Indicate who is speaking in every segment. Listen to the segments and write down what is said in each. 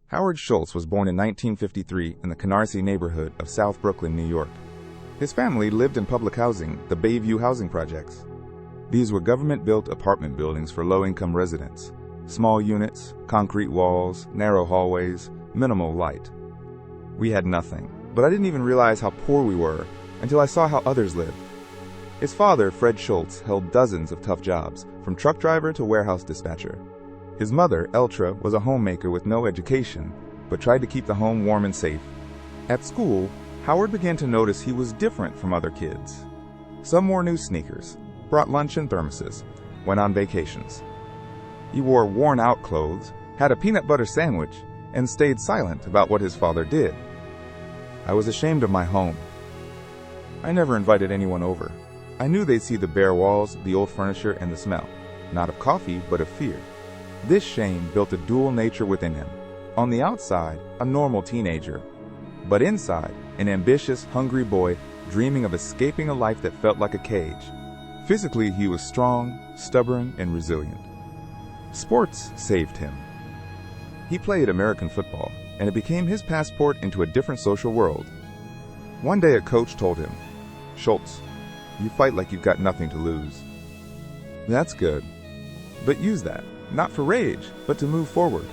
Speaker 1: Howard Schultz was born in 1953 in the Canarsie neighborhood of South Brooklyn, New York. His family lived in public housing, the Bayview housing projects. These were government-built apartment buildings for low-income residents. Small units, concrete walls, narrow hallways, minimal light. We had nothing, but I didn't even realize how poor we were until I saw how others lived. His father, Fred Schultz, held dozens of tough jobs, from truck driver to warehouse dispatcher. His mother, Eltra, was a homemaker with no education, but tried to keep the home warm and safe. At school, Howard began to notice he was different from other kids. Some wore new sneakers, brought lunch in thermoses, went on vacations. He wore worn-out clothes, had a peanut butter sandwich, and stayed silent about what his father did. I was ashamed of my home. I never invited anyone over. I knew they'd see the bare walls, the old furniture, and the smell, not of coffee, but of fear. This shame built a dual nature within him. On the outside, a normal teenager, but inside, an ambitious, hungry boy dreaming of escaping a life that felt like a cage. Physically, he was strong, stubborn, and resilient. Sports saved him. He played American football, and it became his passport into a different social world. One day a coach told him, "Schultz, you fight like you've got nothing to lose." That's good, but use that, not for rage, but to move forward.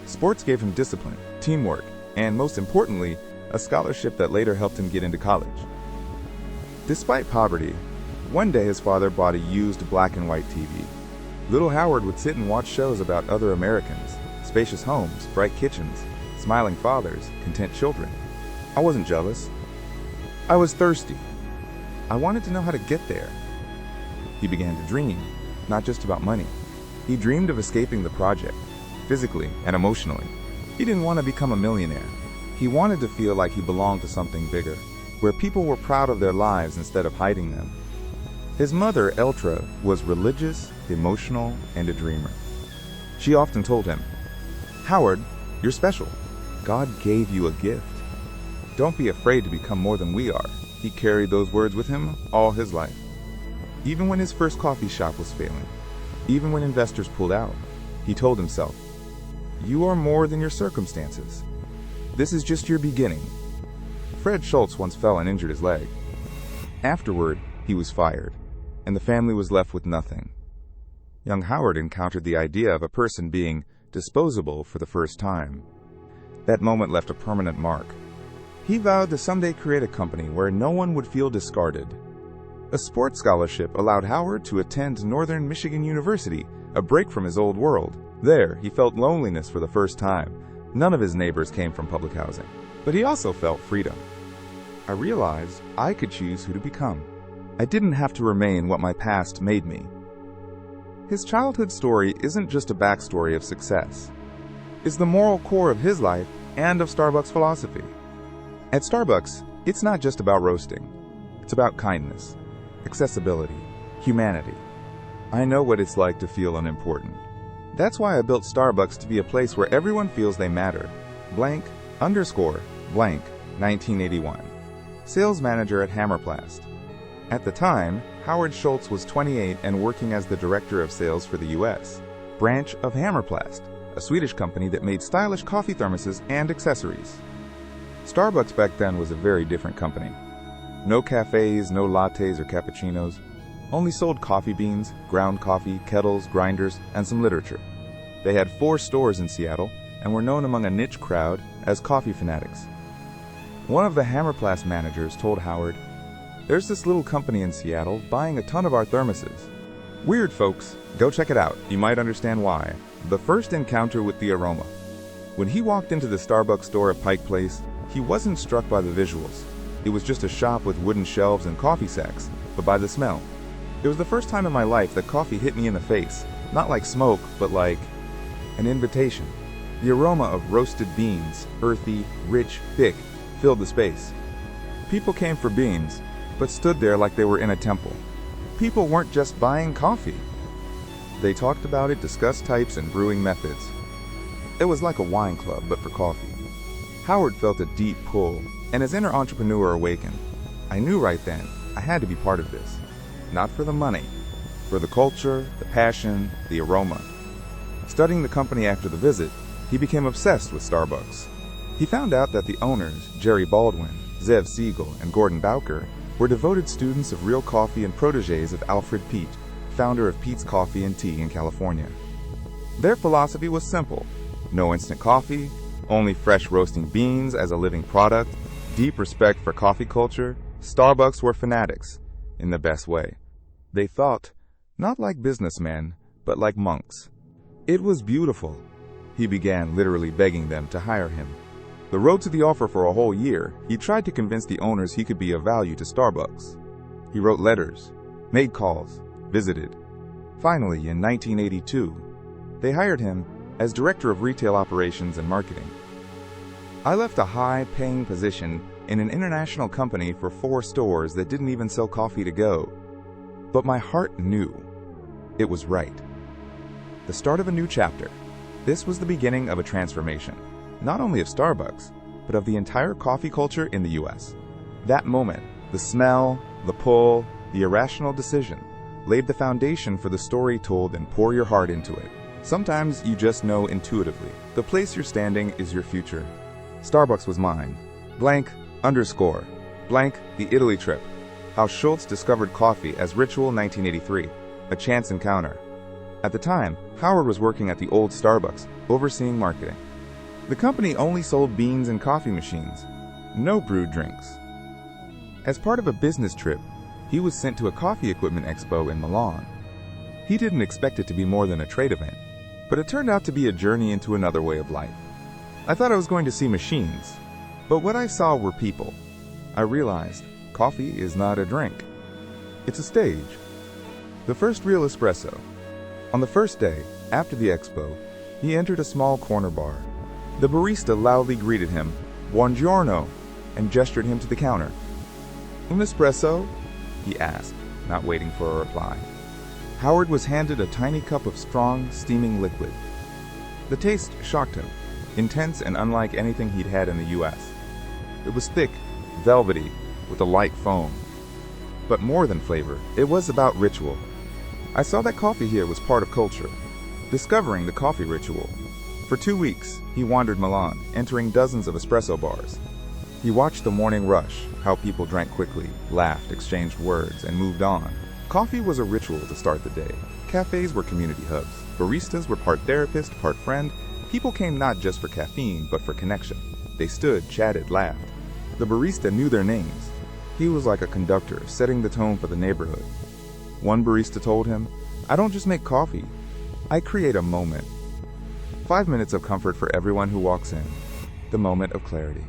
Speaker 1: Sports gave him discipline, teamwork, and most importantly, a scholarship that later helped him get into college. Despite poverty, one day his father bought a used black and white TV. Little Howard would sit and watch shows about other Americans, spacious homes, bright kitchens, smiling fathers, content children. I wasn't jealous. I was thirsty. I wanted to know how to get there. He began to dream, not just about money. He dreamed of escaping the project, physically and emotionally. He didn't want to become a millionaire. He wanted to feel like he belonged to something bigger, where people were proud of their lives instead of hiding them. His mother, Eltra, was religious, emotional, and a dreamer. She often told him, "Howard, you're special. God gave you a gift. Don't be afraid to become more than we are." He carried those words with him all his life. Even when his first coffee shop was failing, even when investors pulled out, he told himself, "You are more than your circumstances. This is just your beginning." Fred Schultz once fell and injured his leg. Afterward, he was fired, and the family was left with nothing. Young Howard encountered the idea of a person being disposable for the first time. That moment left a permanent mark. He vowed to someday create a company where no one would feel discarded. A sports scholarship allowed Howard to attend Northern Michigan University, a break from his old world. There, he felt loneliness for the first time. None of his neighbors came from public housing, but he also felt freedom. I realized I could choose who to become. I didn't have to remain what my past made me. His childhood story isn't just a backstory of success. It's the moral core of his life and of Starbucks philosophy. At Starbucks, it's not just about roasting. It's about kindness, accessibility, humanity. I know what it's like to feel unimportant. That's why I built Starbucks to be a place where everyone feels they matter. Blank, blank, 1981. Sales manager at Hammerplast. At the time, Howard Schultz was 28 and working as the director of sales for the U.S. branch of Hammerplast, a Swedish company that made stylish coffee thermoses and accessories. Starbucks back then was a very different company. No cafes, no lattes or cappuccinos. Only sold coffee beans, ground coffee, kettles, grinders, and some literature. They had 4 stores in Seattle and were known among a niche crowd as coffee fanatics. One of the Hammerplast managers told Howard, "There's this little company in Seattle buying a ton of our thermoses. Weird, folks. Go check it out. You might understand why." The first encounter with the aroma. When he walked into the Starbucks store at Pike Place, he wasn't struck by the visuals. It was just a shop with wooden shelves and coffee sacks, but by the smell. It was the first time in my life that coffee hit me in the face, not like smoke, but like an invitation. The aroma of roasted beans, earthy, rich, thick, filled the space. People came for beans, but stood there like they were in a temple. People weren't just buying coffee. They talked about it, discussed types and brewing methods. It was like a wine club, but for coffee. Howard felt a deep pull, and his inner entrepreneur awakened. I knew right then I had to be part of this. Not for the money, for the culture, the passion, the aroma. Studying the company after the visit, he became obsessed with Starbucks. He found out that the owners, Jerry Baldwin, Zev Siegel, and Gordon Bowker, were devoted students of real coffee and protégés of Alfred Peet, founder of Peet's Coffee and Tea in California. Their philosophy was simple: no instant coffee, only fresh roasting beans as a living product, deep respect for coffee culture. Starbucks were fanatics, in the best way. They thought, not like businessmen, but like monks. It was beautiful. He began literally begging them to hire him. The road to the offer for a whole year, he tried to convince the owners he could be of value to Starbucks. He wrote letters, made calls, visited. Finally, in 1982, they hired him as Director of Retail Operations and Marketing. I left a high-paying position in an international company for 4 stores that didn't even sell coffee to go. But my heart knew it was right. The start of a new chapter. This was the beginning of a transformation, not only of Starbucks, but of the entire coffee culture in the U.S. That moment, the smell, the pull, the irrational decision, laid the foundation for the story told and pour your heart into it. Sometimes you just know intuitively. The place you're standing is your future. Starbucks was mine. Blank, _ blank, the Italy trip. How Schultz discovered coffee as ritual 1983, a chance encounter. At the time, Howard was working at the old Starbucks, overseeing marketing. The company only sold beans and coffee machines, no brewed drinks. As part of a business trip, he was sent to a coffee equipment expo in Milan. He didn't expect it to be more than a trade event, but it turned out to be a journey into another way of life. I thought I was going to see machines, but what I saw were people. I realized coffee is not a drink. It's a stage. The first real espresso. On the first day, after the expo, he entered a small corner bar. The barista loudly greeted him, "Buongiorno," and gestured him to the counter. "Un espresso?" he asked, not waiting for a reply. Howard was handed a tiny cup of strong, steaming liquid. The taste shocked him, intense and unlike anything he'd had in the U.S. It was thick, velvety, with a light foam. But more than flavor, it was about ritual. I saw that coffee here was part of culture, discovering the coffee ritual. For 2 weeks, he wandered Milan, entering dozens of espresso bars. He watched the morning rush, how people drank quickly, laughed, exchanged words, and moved on. Coffee was a ritual to start the day. Cafes were community hubs. Baristas were part therapist, part friend. People came not just for caffeine, but for connection. They stood, chatted, laughed. The barista knew their names. He was like a conductor, setting the tone for the neighborhood. One barista told him, "I don't just make coffee. I create a moment." 5 minutes of comfort for everyone who walks in. The moment of clarity.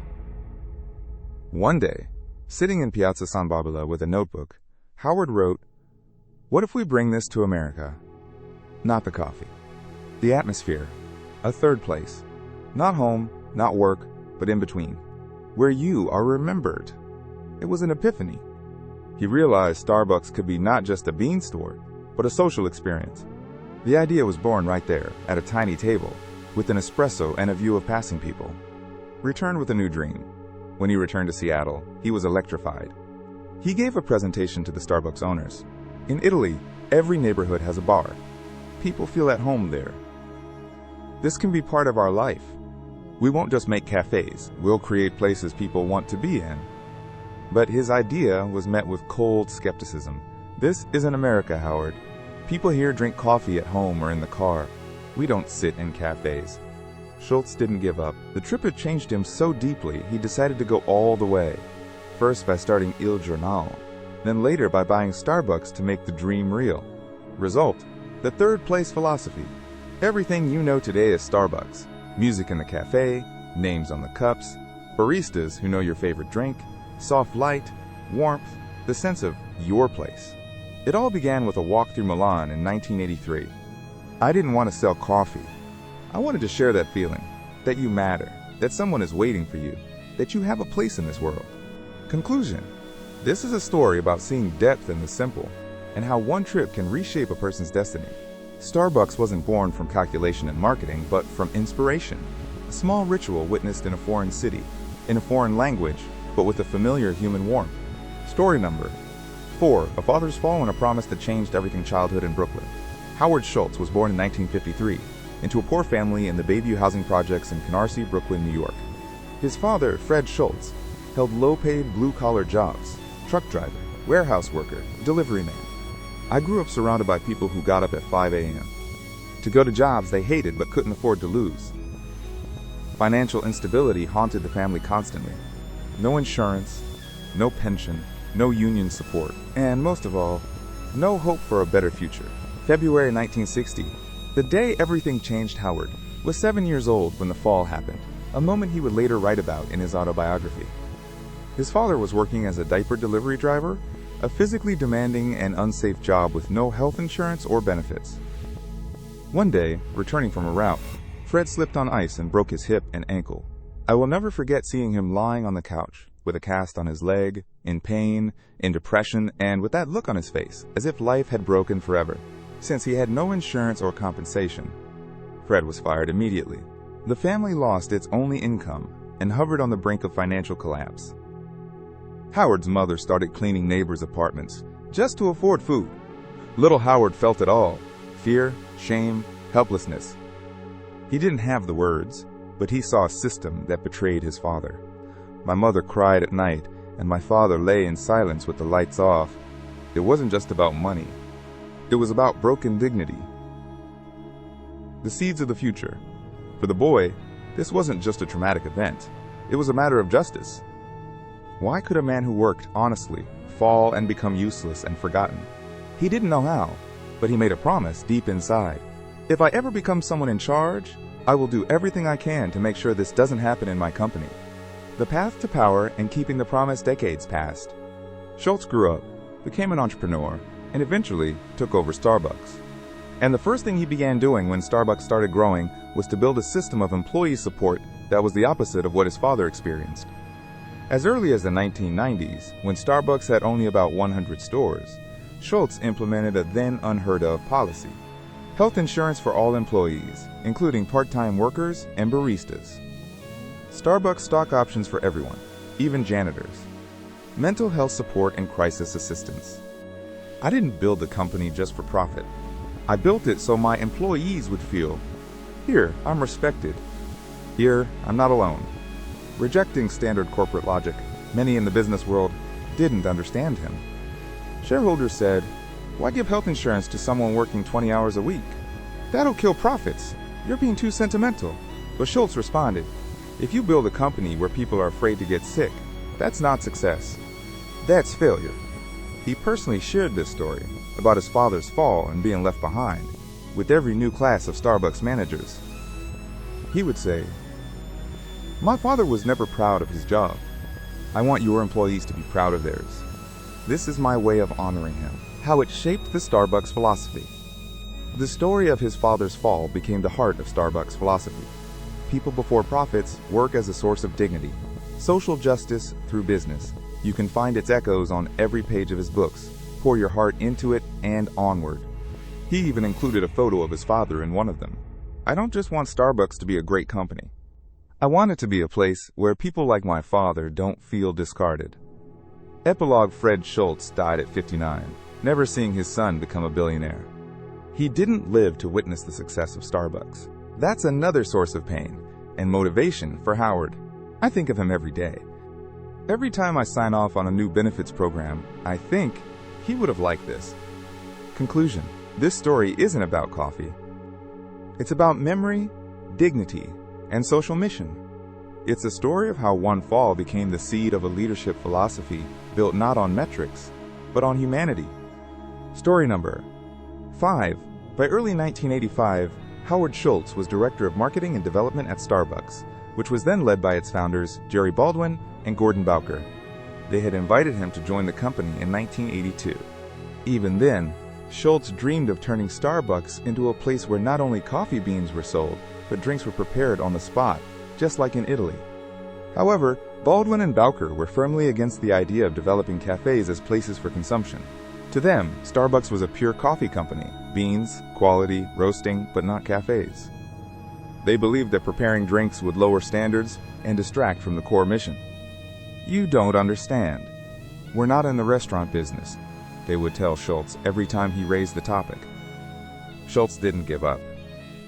Speaker 1: One day, sitting in Piazza San Babila with a notebook, Howard wrote, "What if we bring this to America? Not the coffee. The atmosphere. A third place. Not home, not work, but in between. Where you are remembered." It was an epiphany. He realized Starbucks could be not just a bean store, but a social experience. The idea was born right there, at a tiny table, with an espresso and a view of passing people. Returned with a new dream. When he returned to Seattle, he was electrified. He gave a presentation to the Starbucks owners. In Italy, every neighborhood has a bar. People feel at home there. This can be part of our life. We won't just make cafes, we'll create places people want to be in. But his idea was met with cold skepticism. "This isn't America, Howard. People here drink coffee at home or in the car. We don't sit in cafes." Schultz didn't give up. The trip had changed him so deeply, he decided to go all the way. First by starting Il Giornale, then later by buying Starbucks to make the dream real. Result, the third place philosophy. Everything you know today is Starbucks. Music in the cafe, names on the cups, baristas who know your favorite drink, soft light, warmth, the sense of your place. It all began with a walk through Milan in 1983. I didn't want to sell coffee. I wanted to share that feeling, that you matter, that someone is waiting for you, that you have a place in this world. Conclusion. This is a story about seeing depth in the simple, and how one trip can reshape a person's destiny. Starbucks wasn't born from calculation and marketing, but from inspiration. A small ritual witnessed in a foreign city, in a foreign language, but with a familiar human warmth. Story number 4. A Father's Fall and a Promise that Changed Everything. Childhood in Brooklyn. Howard Schultz was born in 1953. into a poor family in the Bayview housing projects in Canarsie, Brooklyn, New York. His father, Fred Schultz, held low-paid blue-collar jobs: truck driver, warehouse worker, delivery man. I grew up surrounded by people who got up at 5 a.m. to go to jobs they hated but couldn't afford to lose. Financial instability haunted the family constantly. No insurance, no pension, no union support, and most of all, no hope for a better future. February 1960, the day everything changed. Howard was 7 years old when the fall happened, a moment he would later write about in his autobiography. His father was working as a diaper delivery driver, a physically demanding and unsafe job with no health insurance or benefits. One day, returning from a route, Fred slipped on ice and broke his hip and ankle. I will never forget seeing him lying on the couch, with a cast on his leg, in pain, in depression, and with that look on his face, as if life had broken forever. Since he had no insurance or compensation, Fred was fired immediately. The family lost its only income and hovered on the brink of financial collapse. Howard's mother started cleaning neighbors' apartments just to afford food. Little Howard felt it all: fear, shame, helplessness. He didn't have the words, but he saw a system that betrayed his father. My mother cried at night, and my father lay in silence with the lights off. It wasn't just about money. It was about broken dignity. The seeds of the future. For the boy, this wasn't just a traumatic event. It was a matter of justice. Why could a man who worked honestly fall and become useless and forgotten? He didn't know how, but he made a promise deep inside. If I ever become someone in charge, I will do everything I can to make sure this doesn't happen in my company. The path to power and keeping the promise decades passed. Schultz grew up, became an entrepreneur, and eventually took over Starbucks. And the first thing he began doing when Starbucks started growing was to build a system of employee support that was the opposite of what his father experienced. As early as the 1990s, when Starbucks had only about 100 stores, Schultz implemented a then unheard-of policy: health insurance for all employees, including part-time workers and baristas. Starbucks stock options for everyone, even janitors. Mental health support and crisis assistance. I didn't build the company just for profit. I built it so my employees would feel, here, I'm respected. Here, I'm not alone. Rejecting standard corporate logic, many in the business world didn't understand him. Shareholders said, why give health insurance to someone working 20 hours a week? That'll kill profits. You're being too sentimental. But Schultz responded, if you build a company where people are afraid to get sick, that's not success. That's failure. He personally shared this story about his father's fall and being left behind with every new class of Starbucks managers. He would say, my father was never proud of his job. I want your employees to be proud of theirs. This is my way of honoring him. How it shaped the Starbucks philosophy. The story of his father's fall became the heart of Starbucks philosophy. People before profits, work as a source of dignity. Social justice through business. You can find its echoes on every page of his books. Pour your heart into it and onward. He even included a photo of his father in one of them. I don't just want Starbucks to be a great company. I want it to be a place where people like my father don't feel discarded. Epilogue: Fred Schultz died at 59, never seeing his son become a billionaire. He didn't live to witness the success of Starbucks. That's another source of pain and motivation for Howard. I think of him every day. Every time I sign off on a new benefits program, I think he would have liked this. Conclusion: this story isn't about coffee. It's about memory, dignity, and social mission. It's a story of how one fall became the seed of a leadership philosophy built not on metrics, but on humanity. Story number 5. By early 1985, Howard Schultz was Director of Marketing and Development at Starbucks, which was then led by its founders, Jerry Baldwin and Gordon Bowker. They had invited him to join the company in 1982. Even then, Schultz dreamed of turning Starbucks into a place where not only coffee beans were sold, but drinks were prepared on the spot, just like in Italy. However, Baldwin and Bowker were firmly against the idea of developing cafes as places for consumption. To them, Starbucks was a pure coffee company: beans, quality, roasting, but not cafes. They believed that preparing drinks would lower standards and distract from the core mission. You don't understand. We're not in the restaurant business, they would tell Schultz every time he raised the topic. Schultz didn't give up.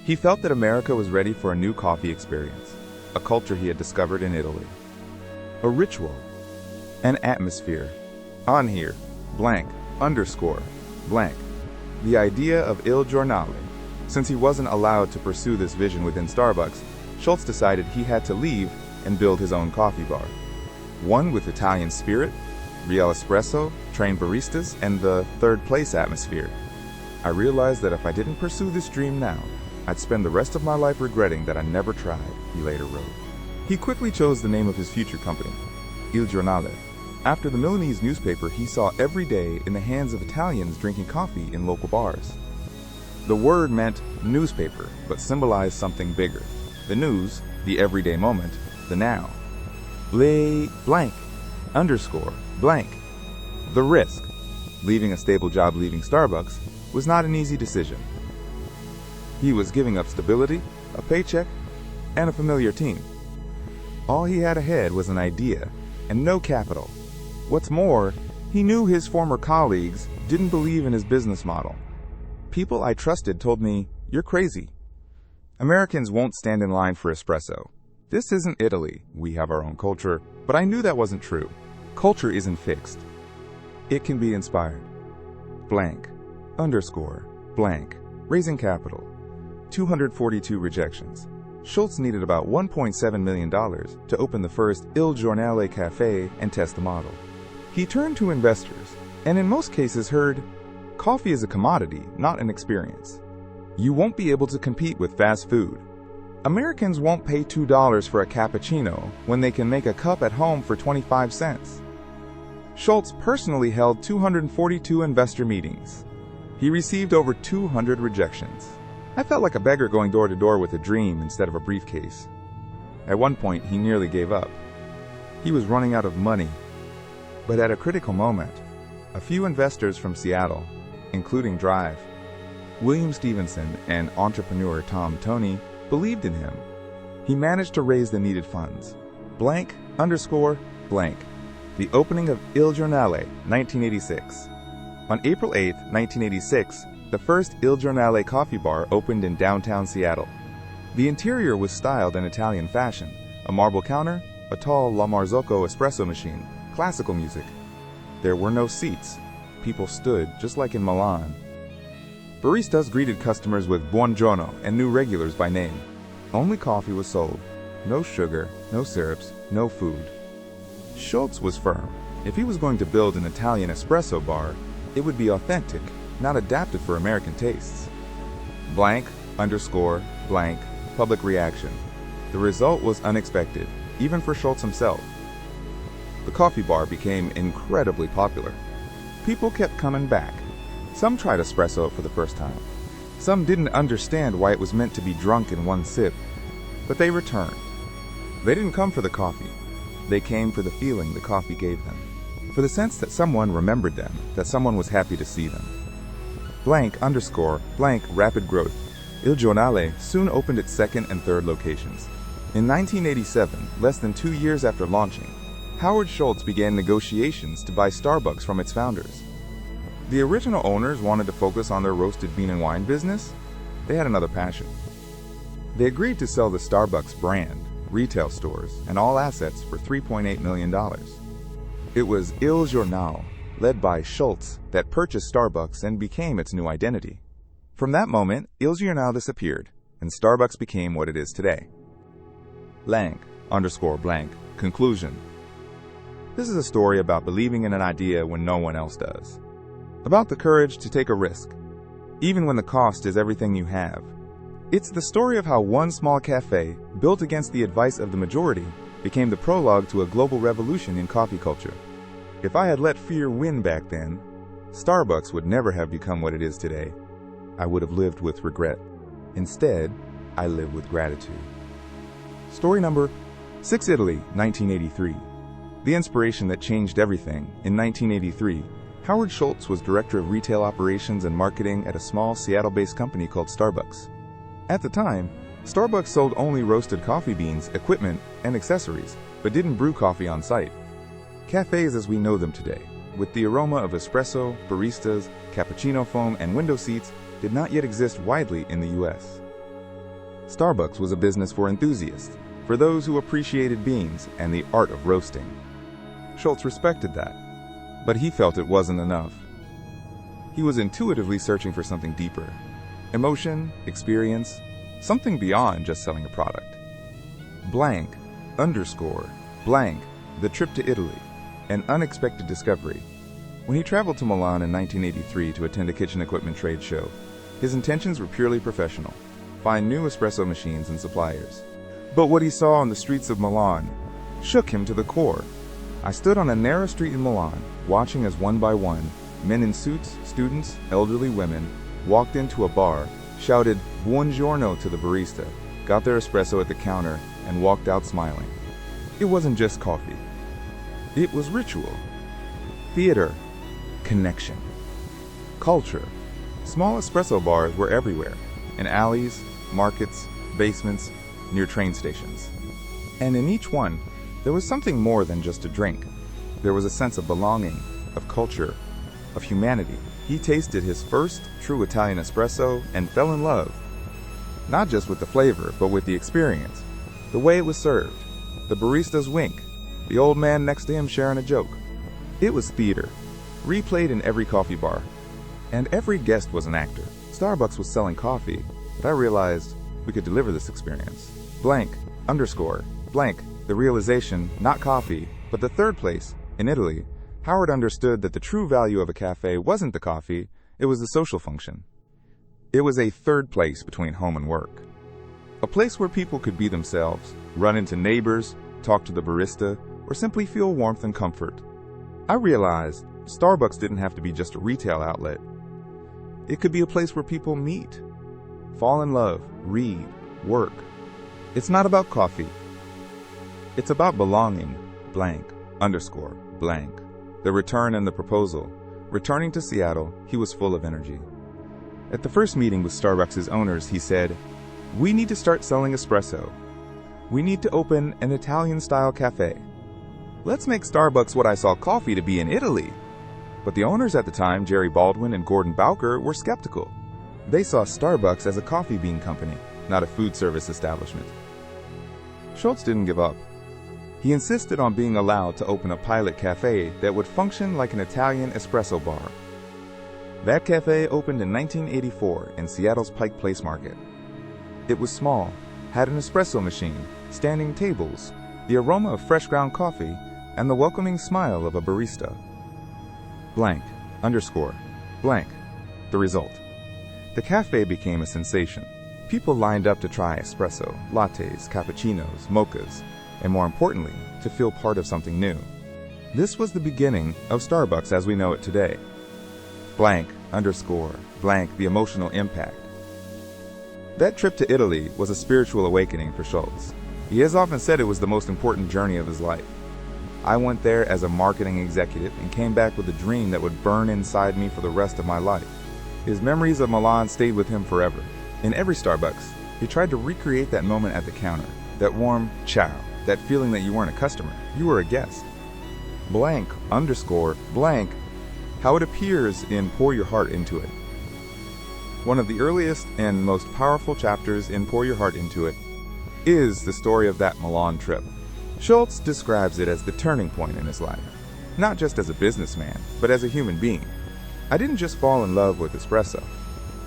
Speaker 1: He felt that America was ready for a new coffee experience, a culture he had discovered in Italy. A ritual, an atmosphere. On here, blank, underscore, blank. The idea of Il Giornale. Since he wasn't allowed to pursue this vision within Starbucks, Schultz decided he had to leave and build his own coffee bar. One with Italian spirit, real espresso, trained baristas, and the third place atmosphere. I realized that if I didn't pursue this dream now, I'd spend the rest of my life regretting that I never tried, he later wrote. He quickly chose the name of his future company, Il Giornale, after the Milanese newspaper he saw every day in the hands of Italians drinking coffee in local bars. The word meant newspaper, but symbolized something bigger. The news, the everyday moment, the now. Le blank, underscore, blank. The risk. Leaving a stable job, leaving Starbucks, was not an easy decision. He was giving up stability, a paycheck, and a familiar team. All he had ahead was an idea, and no capital. What's more, he knew his former colleagues didn't believe in his business model. People I trusted told me, "You're crazy. Americans won't stand in line for espresso. This isn't Italy. We have our own culture." But I knew that wasn't true. Culture isn't fixed. It can be inspired. Blank, underscore, blank, raising capital. 242 rejections. Schultz needed about $1.7 million to open the first Il Giornale Cafe and test the model. He turned to investors, and in most cases heard, "Coffee is a commodity, not an experience. You won't be able to compete with fast food. Americans won't pay $2 for a cappuccino when they can make a cup at home for 25 cents. Schultz personally held 242 investor meetings. He received over 200 rejections. I felt like a beggar going door to door with a dream instead of a briefcase. At one point, he nearly gave up. He was running out of money. But at a critical moment, a few investors from Seattle, including Drive, William Stevenson, and entrepreneur Tom Toney, believed in him. He managed to raise the needed funds. Blank, underscore, blank. The opening of Il Giornale, 1986. On April 8, 1986, the first Il Giornale coffee bar opened in downtown Seattle. The interior was styled in Italian fashion, a marble counter, a tall La Marzocco espresso machine, classical music. There were no seats. People stood, just like in Milan. Baristas greeted customers with buongiorno and knew regulars by name. Only coffee was sold. No sugar, no syrups, no food. Schultz was firm. If he was going to build an Italian espresso bar, it would be authentic, not adapted for American tastes. Blank, underscore, blank, public reaction. The result was unexpected, even for Schultz himself. The coffee bar became incredibly popular. People kept coming back. Some tried espresso for the first time. Some didn't understand why it was meant to be drunk in one sip, but they returned. They didn't come for the coffee. They came for the feeling the coffee gave them, for the sense that someone remembered them, that someone was happy to see them. Blank, underscore, blank, rapid growth. Il Giornale soon opened its second and third locations. In 1987, less than 2 years after launching, Howard Schultz began negotiations to buy Starbucks from its founders. The original owners wanted to focus on their roasted bean and wine business. They had another passion. They agreed to sell the Starbucks brand, retail stores, and all assets for $3.8 million. It was Il Giornale, led by Schultz, that purchased Starbucks and became its new identity. From that moment, Il Giornale disappeared, and Starbucks became what it is today. Blank, underscore blank, conclusion. This is a story about believing in an idea when no one else does. About the courage to take a risk, even when the cost is everything you have. It's the story of how one small cafe, built against the advice of the majority, became the prologue to a global revolution in coffee culture. If I had let fear win back then, Starbucks would never have become what it is today. I would have lived with regret. Instead, I live with gratitude. Story number 6, Italy, 1983. The inspiration that changed everything. In 1983, Howard Schultz was director of retail operations and marketing at a small Seattle-based company called Starbucks. At the time, Starbucks sold only roasted coffee beans, equipment, and accessories, but didn't brew coffee on site. Cafes as we know them today, with the aroma of espresso, baristas, cappuccino foam, and window seats, did not yet exist widely in the U.S. Starbucks was a business for enthusiasts, for those who appreciated beans and the art of roasting. Schultz respected that, but he felt it wasn't enough. He was intuitively searching for something deeper. Emotion, experience, something beyond just selling a product. Blank, underscore, blank, the trip to Italy, an unexpected discovery. When he traveled to Milan in 1983 to attend a kitchen equipment trade show, his intentions were purely professional, find new espresso machines and suppliers. But what he saw on the streets of Milan shook him to the core. I stood on a narrow street in Milan, watching as one by one, men in suits, students, elderly women, walked into a bar, shouted "Buongiorno" to the barista, got their espresso at the counter, and walked out smiling. It wasn't just coffee. It was ritual, theater, connection, culture. Small espresso bars were everywhere, in alleys, markets, basements, near train stations. And in each one, there was something more than just a drink. There was a sense of belonging, of culture, of humanity. He tasted his first true Italian espresso and fell in love. Not just with the flavor, but with the experience. The way it was served, the barista's wink, the old man next to him sharing a joke. It was theater, replayed in every coffee bar. And every guest was an actor. Starbucks was selling coffee, but I realized we could deliver this experience. Blank, underscore, blank, the realization, not coffee, but the third place, in Italy, Howard understood that the true value of a cafe wasn't the coffee, it was the social function. It was a third place between home and work. A place where people could be themselves, run into neighbors, talk to the barista, or simply feel warmth and comfort. I realized Starbucks didn't have to be just a retail outlet. It could be a place where people meet, fall in love, read, work. It's not about coffee. It's about belonging, blank, underscore, blank. The return and the proposal. Returning to Seattle, he was full of energy. At the first meeting with Starbucks' owners, he said, "We need to start selling espresso. We need to open an Italian-style cafe. Let's make Starbucks what I saw coffee to be in Italy." But the owners at the time, Jerry Baldwin and Gordon Bowker, were skeptical. They saw Starbucks as a coffee bean company, not a food service establishment. Schultz didn't give up. He insisted on being allowed to open a pilot cafe that would function like an Italian espresso bar. That cafe opened in 1984 in Seattle's Pike Place Market. It was small, had an espresso machine, standing tables, the aroma of fresh ground coffee, and the welcoming smile of a barista. Blank, underscore, blank, the result. The cafe became a sensation. People lined up to try espresso, lattes, cappuccinos, mochas, and more importantly, to feel part of something new. This was the beginning of Starbucks as we know it today. Blank, underscore, blank, the emotional impact. That trip to Italy was a spiritual awakening for Schultz. He has often said it was the most important journey of his life. I went there as a marketing executive and came back with a dream that would burn inside me for the rest of my life. His memories of Milan stayed with him forever. In every Starbucks, he tried to recreate that moment at the counter, that warm ciao, that feeling that you weren't a customer, you were a guest. Blank, underscore, blank, how it appears in Pour Your Heart Into It. One of the earliest and most powerful chapters in Pour Your Heart Into It is the story of that Milan trip. Schultz describes it as the turning point in his life, not just as a businessman, but as a human being. I didn't just fall in love with espresso.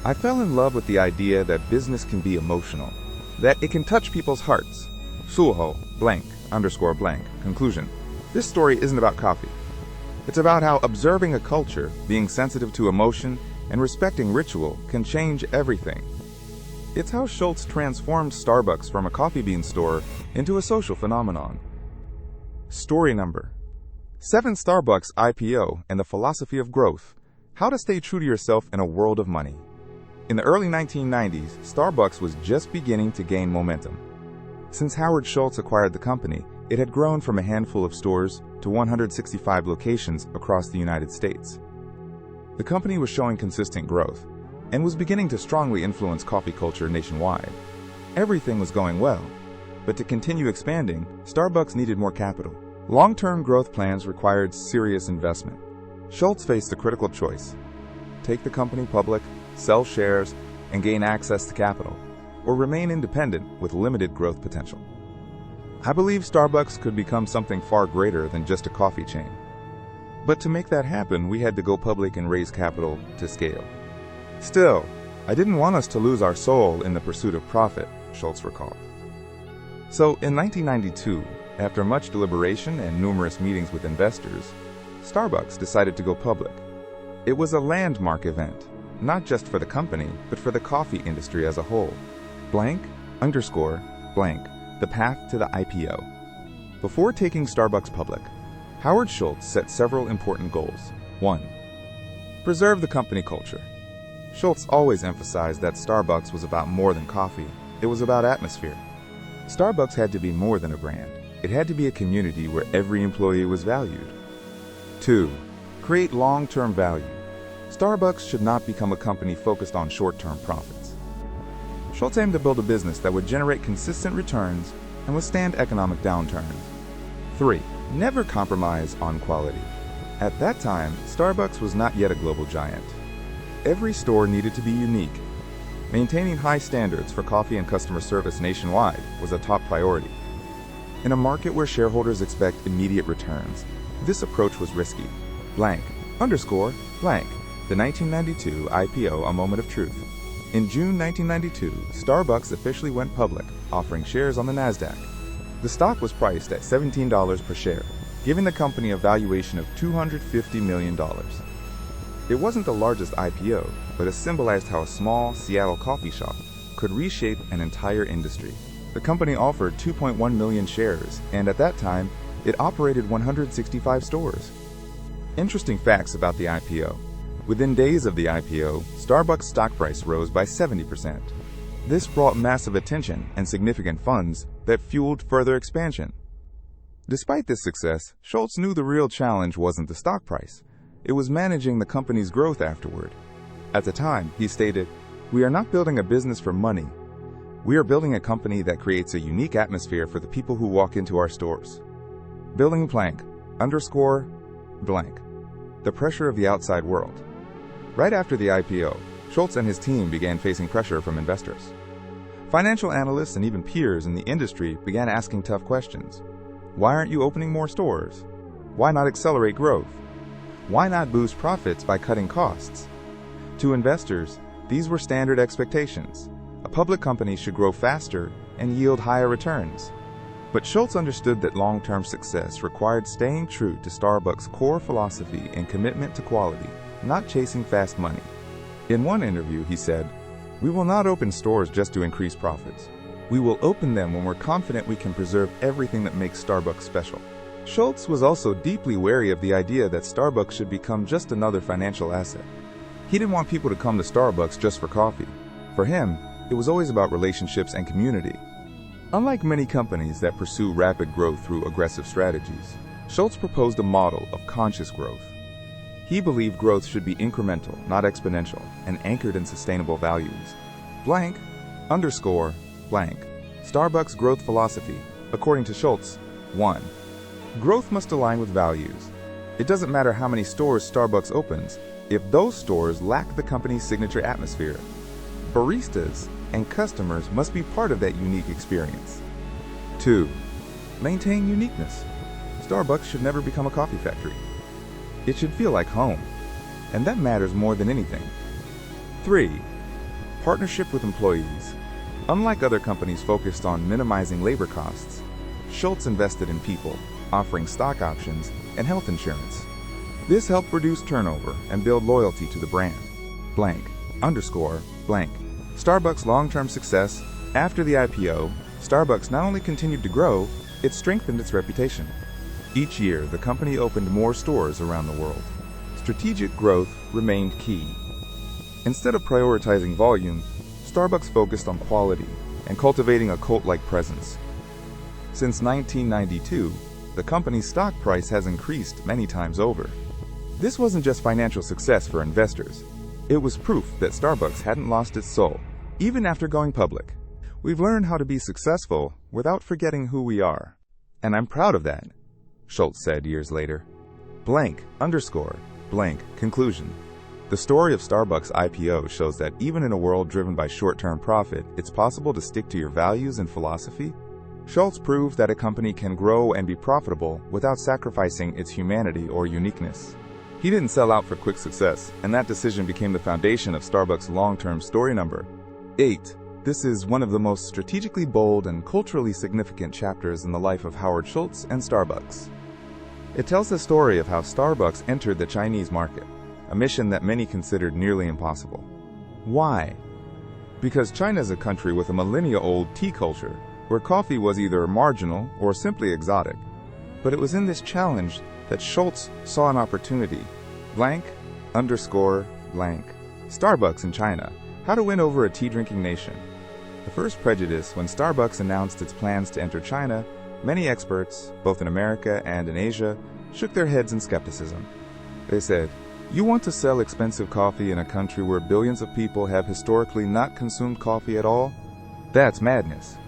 Speaker 1: I fell in love with the idea that business can be emotional, that it can touch people's hearts. Suho, blank, underscore blank, conclusion. This story isn't about coffee. It's about how observing a culture, being sensitive to emotion, and respecting ritual can change everything. It's how Schultz transformed Starbucks from a coffee bean store into a social phenomenon. Story number 7: Starbucks IPO and the Philosophy of Growth. How to stay true to yourself in a world of money. In the early 1990s, Starbucks was just beginning to gain momentum. Since Howard Schultz acquired the company, it had grown from a handful of stores to 165 locations across the United States. The company was showing consistent growth and was beginning to strongly influence coffee culture nationwide. Everything was going well, but to continue expanding, Starbucks needed more capital. Long-term growth plans required serious investment. Schultz faced a critical choice: take the company public, sell shares, and gain access to capital. or remain independent with limited growth potential. I believe Starbucks could become something far greater than just a coffee chain. But to make that happen, we had to go public and raise capital to scale. Still, I didn't want us to lose our soul in the pursuit of profit, Schultz recalled. So in 1992, after much deliberation and numerous meetings with investors, Starbucks decided to go public. It was a landmark event, not just for the company, but for the coffee industry as a whole. ___, the path to the IPO. Before taking Starbucks public, Howard Schultz set several important goals. 1. Preserve the company culture. Schultz always emphasized that Starbucks was about more than coffee. It was about atmosphere. Starbucks had to be more than a brand. It had to be a community where every employee was valued. 2. Create long-term value. Starbucks should not become a company focused on short-term profits. Schultz aimed to build a business that would generate consistent returns and withstand economic downturns. 3. Never compromise on quality. At that time, Starbucks was not yet a global giant. Every store needed to be unique. Maintaining high standards for coffee and customer service nationwide was a top priority. In a market where shareholders expect immediate returns, this approach was risky. ___, the 1992 IPO, A Moment of Truth. In June 1992, Starbucks officially went public, offering shares on the NASDAQ. The stock was priced at $17 per share, giving the company a valuation of $250 million. It wasn't the largest IPO, but it symbolized how a small Seattle coffee shop could reshape an entire industry. The company offered 2.1 million shares, and at that time, it operated 165 stores. Interesting facts about the IPO. Within days of the IPO, Starbucks' stock price rose by 70%. This brought massive attention and significant funds that fueled further expansion. Despite this success, Schultz knew the real challenge wasn't the stock price. It was managing the company's growth afterward. At the time, he stated, "We are not building a business for money. We are building a company that creates a unique atmosphere for the people who walk into our stores." Building ___, the pressure of the outside world. Right after the IPO, Schultz and his team began facing pressure from investors. Financial analysts and even peers in the industry began asking tough questions. Why aren't you opening more stores? Why not accelerate growth? Why not boost profits by cutting costs? To investors, these were standard expectations. A public company should grow faster and yield higher returns. But Schultz understood that long-term success required staying true to Starbucks' core philosophy and commitment to quality, not chasing fast money. In one interview, he said, "We will not open stores just to increase profits. We will open them when we're confident we can preserve everything that makes Starbucks special." Schultz was also deeply wary of the idea that Starbucks should become just another financial asset. He didn't want people to come to Starbucks just for coffee. For him, it was always about relationships and community. Unlike many companies that pursue rapid growth through aggressive strategies, Schultz proposed a model of conscious growth. He believed growth should be incremental, not exponential, and anchored in sustainable values. Starbucks' growth philosophy, according to Schultz. 1. Growth must align with values. It doesn't matter how many stores Starbucks opens if those stores lack the company's signature atmosphere. Baristas and customers must be part of that unique experience. 2. Maintain uniqueness. Starbucks should never become a coffee factory. It should feel like home, and that matters more than anything. 3. Partnership with employees. Unlike other companies focused on minimizing labor costs, Schultz invested in people, offering stock options and health insurance. This helped reduce turnover and build loyalty to the brand. Starbucks' long-term success. After the IPO, Starbucks not only continued to grow, it strengthened its reputation. Each year, the company opened more stores around the world. Strategic growth remained key. Instead of prioritizing volume, Starbucks focused on quality and cultivating a cult-like presence. Since 1992, the company's stock price has increased many times over. This wasn't just financial success for investors. It was proof that Starbucks hadn't lost its soul, even after going public. We've learned how to be successful without forgetting who we are. And I'm proud of that, Schultz said years later. Conclusion. The story of Starbucks' IPO shows that even in a world driven by short-term profit, it's possible to stick to your values and philosophy. Schultz proved that a company can grow and be profitable without sacrificing its humanity or uniqueness. He didn't sell out for quick success, and that decision became the foundation of Starbucks' long-term story. Number 8. This is one of the most strategically bold and culturally significant chapters in the life of Howard Schultz and Starbucks. It tells the story of how Starbucks entered the Chinese market, a mission that many considered nearly impossible. Why? Because China is a country with a millennia-old tea culture, where coffee was either marginal or simply exotic. But it was in this challenge that Schultz saw an opportunity. Starbucks in China. How to win over a tea-drinking nation. The first prejudice: when Starbucks announced its plans to enter China, many experts, both in America and in Asia, shook their heads in skepticism. They said, "You want to sell expensive coffee in a country where billions of people have historically not consumed coffee at all? That's madness."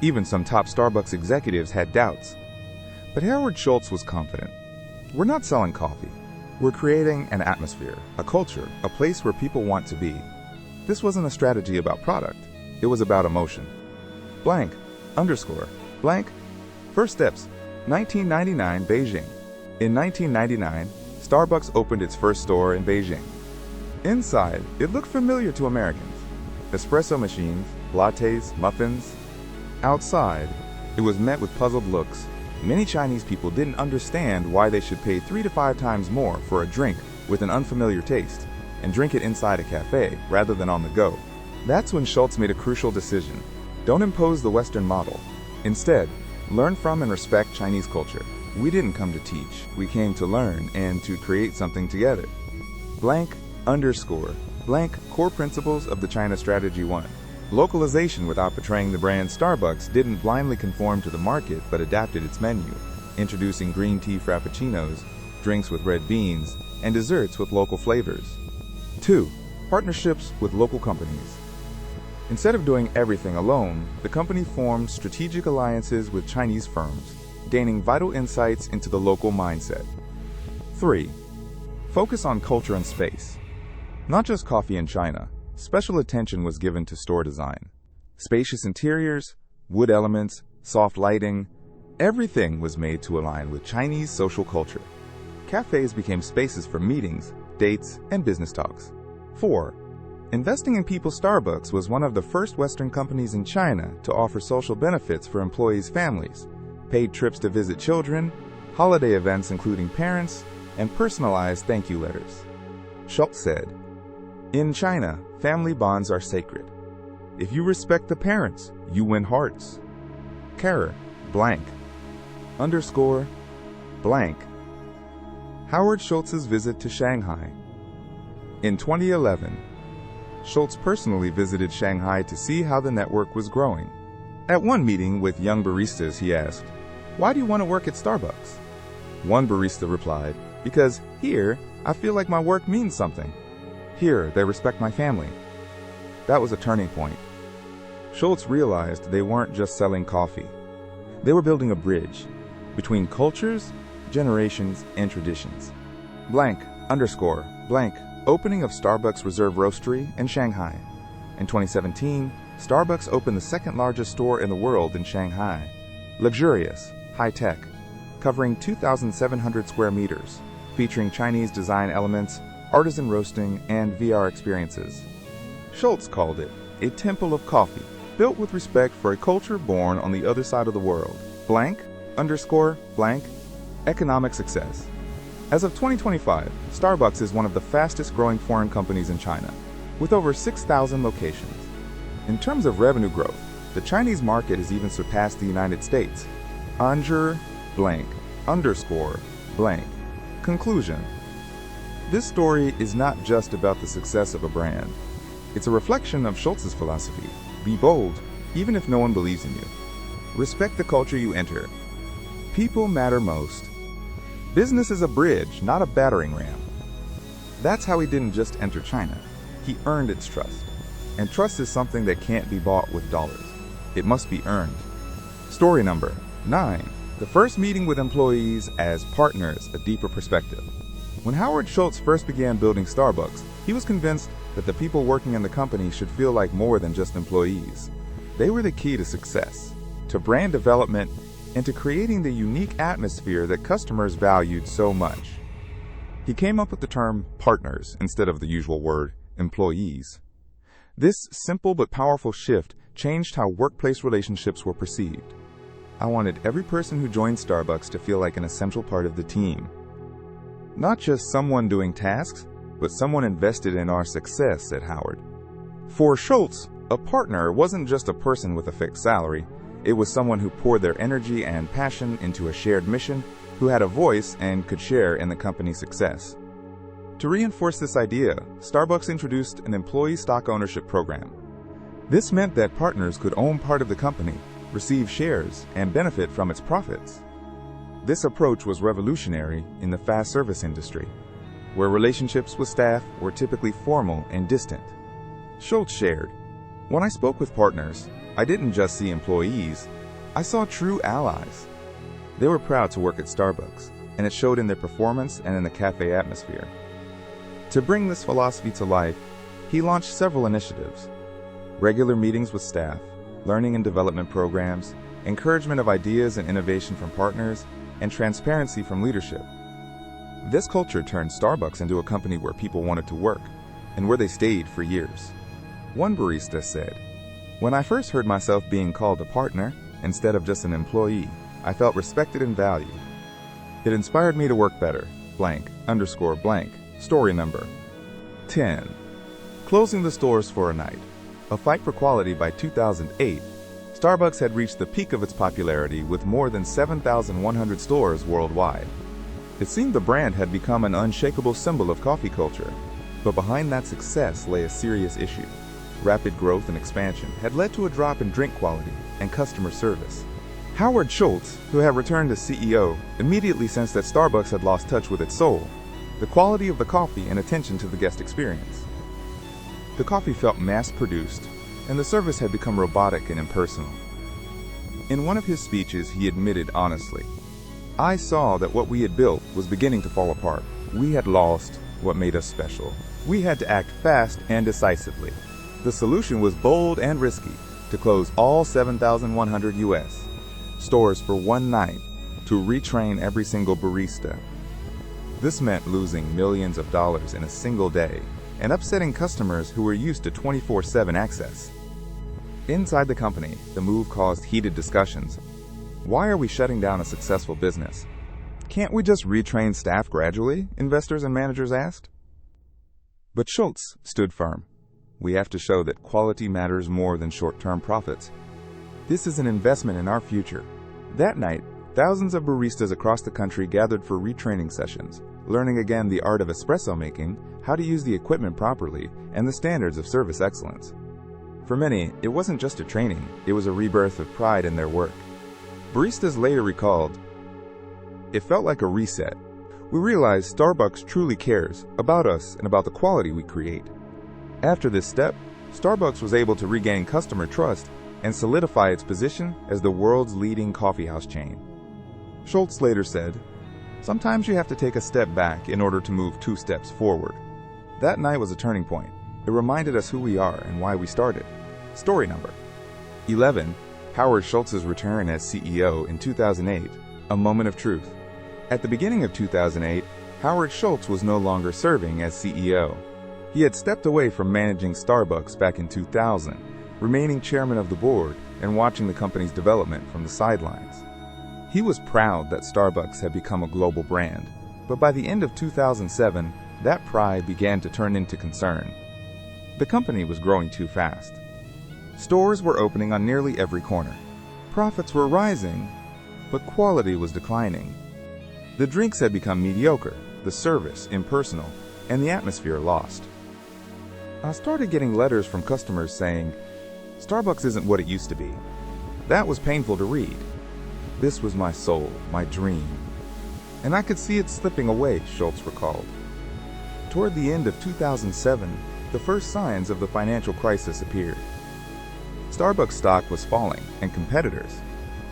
Speaker 1: Even some top Starbucks executives had doubts. But Howard Schultz was confident. "We're not selling coffee. We're creating an atmosphere, a culture, a place where people want to be." This wasn't a strategy about product. It was about emotion. First steps. 1999, Beijing. In 1999, Starbucks opened its first store in Beijing. Inside, it looked familiar to Americans. Espresso machines, lattes, muffins. Outside, it was met with puzzled looks. Many Chinese people didn't understand why they should pay 3 to 5 times more for a drink with an unfamiliar taste, and drink it inside a cafe rather than on the go. That's when Schultz made a crucial decision. Don't impose the Western model. Instead, learn from and respect Chinese culture. We didn't come to teach. We came to learn and to create something together. Core principles of the China Strategy 1. Localization without betraying the brand. Starbucks didn't blindly conform to the market but adapted its menu, introducing green tea frappuccinos, drinks with red beans, and desserts with local flavors. 2. Partnerships with local companies. Instead of doing everything alone, the company formed strategic alliances with Chinese firms, gaining vital insights into the local mindset. 3. Focus on culture and space. Not just coffee in China, special attention was given to store design. Spacious interiors, wood elements, soft lighting, everything was made to align with Chinese social culture. Cafes became spaces for meetings, dates, and business talks. 4. Investing in people. Starbucks was one of the first Western companies in China to offer social benefits for employees' families, paid trips to visit children, holiday events including parents, and personalized thank you letters. Schultz said, "In China, family bonds are sacred. If you respect the parents, you win hearts." Howard Schultz's visit to Shanghai. In 2011, Schultz personally visited Shanghai to see how the network was growing. At one meeting with young baristas, he asked, "Why do you want to work at Starbucks?" One barista replied, "Because here, I feel like my work means something. Here, they respect my family." That was a turning point. Schultz realized they weren't just selling coffee. They were building a bridge between cultures, generations, and traditions. Opening of Starbucks Reserve Roastery in Shanghai. In 2017, Starbucks opened the second largest store in the world in Shanghai. Luxurious, high-tech, covering 2,700 square meters, featuring Chinese design elements, artisan roasting, and VR experiences. Schultz called it a temple of coffee, built with respect for a culture born on the other side of the world. Economic success. As of 2025, Starbucks is one of the fastest growing foreign companies in China, with over 6,000 locations. In terms of revenue growth, the Chinese market has even surpassed the United States. Conclusion. This story is not just about the success of a brand. It's a reflection of Schultz's philosophy. Be bold, even if no one believes in you. Respect the culture you enter. People matter most. Business is a bridge, not a battering ram. That's how he didn't just enter China. He earned its trust. And trust is something that can't be bought with dollars. It must be earned. Story number 9. The first meeting with employees as partners, a deeper perspective. When Howard Schultz first began building Starbucks, He was convinced that the people working in the company should feel like more than just employees. They were the key to success, to brand development, and to creating the unique atmosphere that customers valued so much. He came up with the term partners instead of the usual word employees. This simple but powerful shift changed how workplace relationships were perceived. I wanted every person who joined Starbucks to feel like an essential part of the team. Not just someone doing tasks, but someone invested in our success, said Howard. For Schultz, a partner wasn't just a person with a fixed salary. It was someone who poured their energy and passion into a shared mission, who had a voice and could share in the company's success. To reinforce this idea, Starbucks introduced an employee stock ownership program. This meant that partners could own part of the company, receive shares, and benefit from its profits. This approach was revolutionary in the fast service industry, where relationships with staff were typically formal and distant. Schultz shared, "When I spoke with partners, I didn't just see employees, I saw true allies. They were proud to work at Starbucks, and it showed in their performance and in the cafe atmosphere." To bring this philosophy to life, he launched several initiatives: regular meetings with staff, learning and development programs, encouragement of ideas and innovation from partners, and transparency from leadership. This culture turned Starbucks into a company where people wanted to work, and where they stayed for years. One barista said, "When I first heard myself being called a partner instead of just an employee, I felt respected and valued. It inspired me to work better, blank_blank, story number 10. Closing the stores for a night. A fight for quality. By 2008, Starbucks had reached the peak of its popularity with more than 7,100 stores worldwide. It seemed the brand had become an unshakable symbol of coffee culture, but behind that success lay a serious issue. Rapid growth and expansion had led to a drop in drink quality and customer service. Howard Schultz, who had returned as CEO, immediately sensed that Starbucks had lost touch with its soul, the quality of the coffee and attention to the guest experience. The coffee felt mass-produced, and the service had become robotic and impersonal. In one of his speeches, he admitted honestly, "I saw that what we had built was beginning to fall apart. We had lost what made us special. We had to act fast and decisively." The solution was bold and risky: to close all 7,100 U.S. stores for one night, to retrain every single barista. This meant losing millions of dollars in a single day and upsetting customers who were used to 24/7 access. Inside the company, the move caused heated discussions. Why are we shutting down a successful business? Can't we just retrain staff gradually? Investors and managers asked. But Schultz stood firm. We have to show that quality matters more than short-term profits. This is an investment in our future. That night, thousands of baristas across the country gathered for retraining sessions, learning again the art of espresso making, how to use the equipment properly, and the standards of service excellence. For many, it wasn't just a training, it was a rebirth of pride in their work. Baristas later recalled, "It felt like a reset. We realized Starbucks truly cares about us and about the quality we create." After this step, Starbucks was able to regain customer trust and solidify its position as the world's leading coffeehouse chain. Schultz later said, "Sometimes you have to take a step back in order to move 2 steps forward." That night was a turning point. It reminded us who we are and why we started. Story number 11. Howard Schultz's return as CEO in 2008, a moment of truth. At the beginning of 2008, Howard Schultz was no longer serving as CEO. He had stepped away from managing Starbucks back in 2000, remaining chairman of the board and watching the company's development from the sidelines. He was proud that Starbucks had become a global brand, but by the end of 2007, that pride began to turn into concern. The company was growing too fast. Stores were opening on nearly every corner. Profits were rising, but quality was declining. The drinks had become mediocre, the service impersonal, and the atmosphere lost. I started getting letters from customers saying, "Starbucks isn't what it used to be." That was painful to read. This was my soul, my dream. And I could see it slipping away, Schultz recalled. Toward the end of 2007, the first signs of the financial crisis appeared. Starbucks stock was falling, and competitors,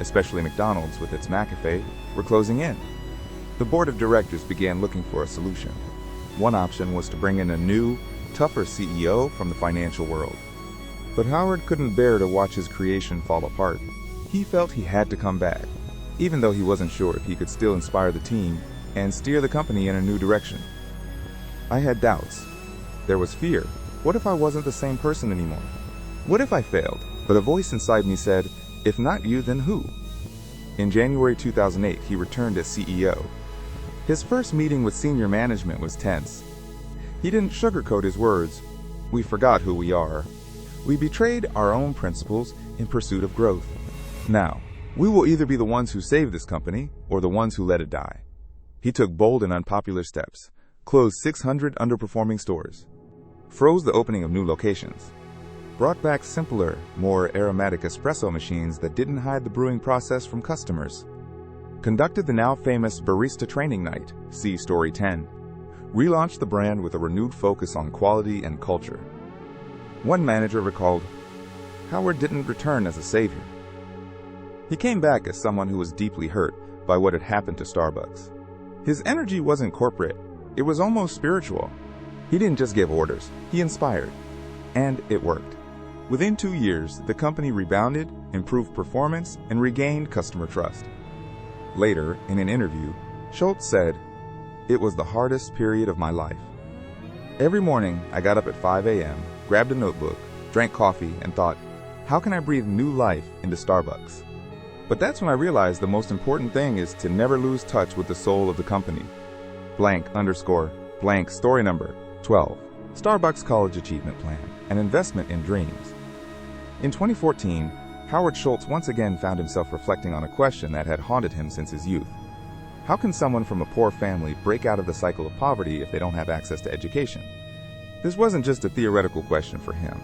Speaker 1: especially McDonald's with its McCafe, were closing in. The board of directors began looking for a solution. One option was to bring in a new, tougher CEO from the financial world. But Howard couldn't bear to watch his creation fall apart. He felt he had to come back, even though he wasn't sure if he could still inspire the team and steer the company in a new direction. I had doubts. There was fear. What if I wasn't the same person anymore? What if I failed? But a voice inside me said, if not you, then who? In January 2008, he returned as CEO. His first meeting with senior management was tense. He didn't sugarcoat his words. We forgot who we are. We betrayed our own principles in pursuit of growth. Now, we will either be the ones who save this company or the ones who let it die. He took bold and unpopular steps, closed 600 underperforming stores, froze the opening of new locations, brought back simpler, more aromatic espresso machines that didn't hide the brewing process from customers, conducted the now famous Barista Training Night, see Story 10, relaunched the brand with a renewed focus on quality and culture. One manager recalled, Howard didn't return as a savior. He came back as someone who was deeply hurt by what had happened to Starbucks. His energy wasn't corporate, it was almost spiritual. He didn't just give orders, he inspired. And it worked. Within 2 years, the company rebounded, improved performance, and regained customer trust. Later, in an interview, Schultz said, "It was the hardest period of my life. Every morning, I got up at 5 a.m., grabbed a notebook, drank coffee, and thought, how can I breathe new life into Starbucks? But that's when I realized the most important thing is to never lose touch with the soul of the company. _blank story number 12. Starbucks College Achievement Plan, an investment in dreams." In 2014, Howard Schultz once again found himself reflecting on a question that had haunted him since his youth. How can someone from a poor family break out of the cycle of poverty if they don't have access to education? This wasn't just a theoretical question for him.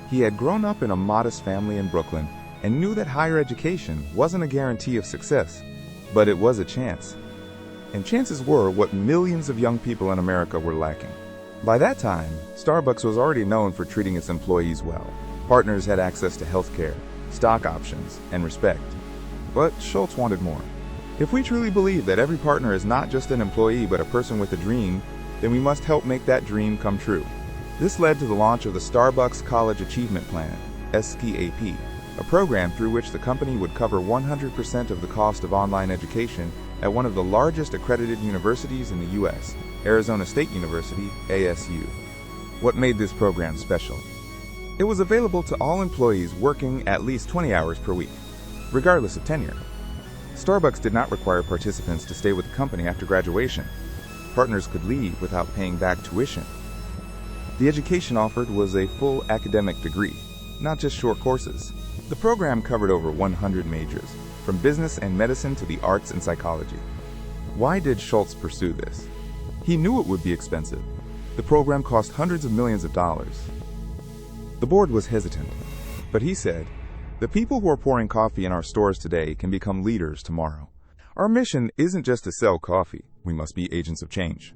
Speaker 1: He had grown up in a modest family in Brooklyn and knew that higher education wasn't a guarantee of success, but it was a chance. And chances were what millions of young people in America were lacking. By that time, Starbucks was already known for treating its employees well. Partners had access to health care, stock options, and respect. But Schultz wanted more. If we truly believe that every partner is not just an employee but a person with a dream, then we must help make that dream come true. This led to the launch of the Starbucks College Achievement Plan, SCAP, a program through which the company would cover 100% of the cost of online education at one of the largest accredited universities in the U.S., Arizona State University, ASU. What made this program special? It was available to all employees working at least 20 hours per week, regardless of tenure. Starbucks did not require participants to stay with the company after graduation. Partners could leave without paying back tuition. The education offered was a full academic degree, not just short courses. The program covered over 100 majors, from business and medicine to the arts and psychology. Why did Schultz pursue this? He knew it would be expensive. The program cost hundreds of millions of dollars. The board was hesitant, but he said, "The people who are pouring coffee in our stores today can become leaders tomorrow. Our mission isn't just to sell coffee. We must be agents of change."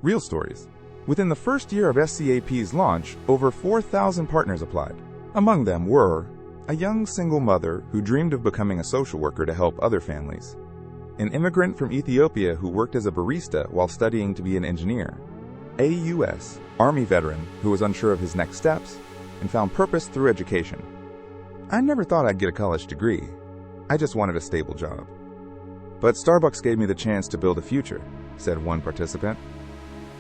Speaker 1: Real stories. Within the first year of SCAP's launch, over 4,000 partners applied. Among them were a young single mother who dreamed of becoming a social worker to help other families, an immigrant from Ethiopia who worked as a barista while studying to be an engineer, a U.S. Army veteran who was unsure of his next steps and found purpose through education. "I never thought I'd get a college degree. I just wanted a stable job. But Starbucks gave me the chance to build a future," said one participant.